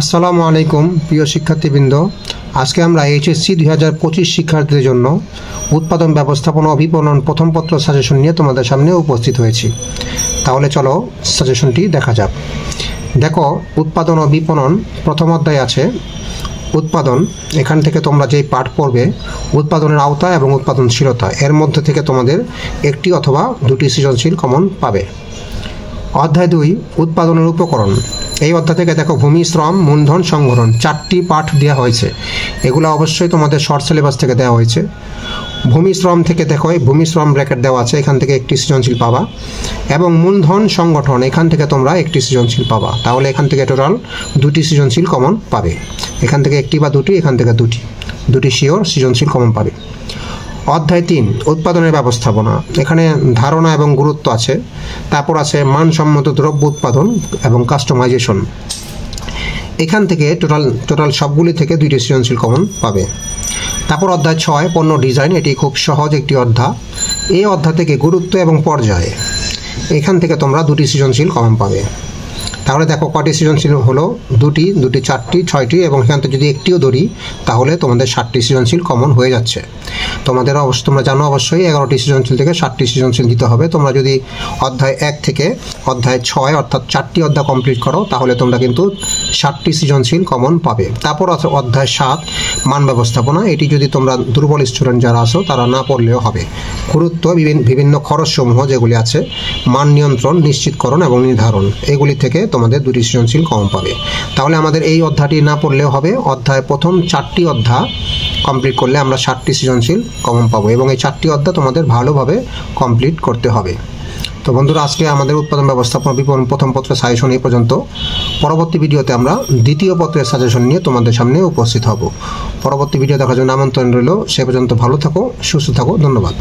আসসালামু আলাইকুম প্রিয় শিক্ষার্থীবৃন্দ। আজকে আমরা এইচএসসি 2025 শিক্ষার্থীদের জন্য উৎপাদন ব্যবস্থাপনা ও বিপণন প্রথম পত্র সাজেশন নিয়ে তোমাদের সামনে উপস্থিত হয়েছি। তাহলে চলো সাজেশনটি দেখা যাক। দেখো, উৎপাদন ও বিপণন প্রথম অধ্যায় আছে উৎপাদন। এখান থেকে তোমরা যেই পাঠ পড়বে উৎপাদনের আওতা এবং উৎপাদনশীলতা, এর মধ্যে থেকে তোমাদের একটি অথবা দুটি সৃজনশীল কমন পাবে। অধ্যায় 2 উৎপাদনের উপকরণ। এই অধ্যায় থেকে দেখো ভূমি, শ্রম, মূলধন, সংগঠন, 4টি পাঠ দেওয়া হয়েছে। এগুলো অবশ্যই তোমাদের শর্ট সিলেবাস থেকে দেওয়া হয়েছে। ভূমি শ্রম থেকে দেখো ভূমি শ্রম ব্র্যাকেট দেওয়া আছে, এখান থেকে একটি সৃজনশীল পাবা। এবং মূলধন সংগঠন, এখান থেকে তোমরা একটি সৃজনশীল পাবা। তাহলে এখান থেকে টোটাল 2টি সৃজনশীল কমন পাবে। এখান থেকে একটি বা দুটি, এখান থেকে দুটি শিওর সৃজনশীল কমন পাবে। অধ্যায় 3 উৎপাদনের ব্যবস্থাপনা। এখানে ধারণা এবং গুরুত্ব আছে। তারপর আছে মানসম্মত দ্রব্য উৎপাদন এবং কাস্টমাইজেশন। এখান থেকে টোটাল সবগুলি থেকে 2টি সৃজনশীল কমন পাবে। তারপর অধ্যায় 6 পণ্য ডিজাইন। এটি খুব সহজ একটি অধ্যায়। এই অধ্যায় থেকে গুরুত্ব এবং পর্যায়, এখান থেকে তোমরা 2টি সৃজনশীল কমন পাবে। তাহলে দেখো কটি সৃজনশীল হলো, দুটি, 4টি, 6টি, এবং এখান থেকে যদি একটিও ধরি তাহলে তোমাদের 7টি সৃজনশীল কমন হয়ে যাচ্ছে। তোমরা জানো অবশ্যই 11টি সৃজনশীল থেকে 7টি সৃজনশীল দিতে হবে। তোমরা যদি অধ্যায় 1 থেকে অধ্যায় 6 অর্থাৎ 4টি অধ্যায় কমপ্লিট করো তাহলে তোমরা কিন্তু 7টি সৃজনশীল কমন পাবে। তারপর আছে অধ্যায় 7 মান ব্যবস্থাপনা। এটি যদি তোমরা দুর্বল স্টুডেন্ট যারা আছো তারা না পড়লেও হবে। গুরুত্ব, বিভিন্ন খরচসমূহ যেগুলি আছে, মান নিয়ন্ত্রণ, নিশ্চিতকরণ এবং নির্ধারণ, এগুলি থেকে তোমাদের 2টি সৃজনশীল কমন পাবে। তাহলে আমাদের এই অধ্যায়টি না পড়লেও হবে। অধ্যায় প্রথম 4টি অধ্যায় কমপ্লিট করলে আমরা 7টি সৃজনশীল কমন পাবো, এবং এই 4টি অধ্যায় তোমাদের ভালোভাবে কমপ্লিট করতে হবে। তো বন্ধুরা, আজকে আমাদের উৎপাদন ব্যবস্থাপনা বিপণন প্রথম পত্রের সাজেশন এই পর্যন্ত। পরবর্তী ভিডিওতে আমরা দ্বিতীয় পত্রের সাজেশন নিয়ে তোমাদের সামনে উপস্থিত হব। পরবর্তী ভিডিও দেখার জন্য আমন্ত্রণ রইল। সে পর্যন্ত ভালো থাকো, সুস্থ থাকো। ধন্যবাদ।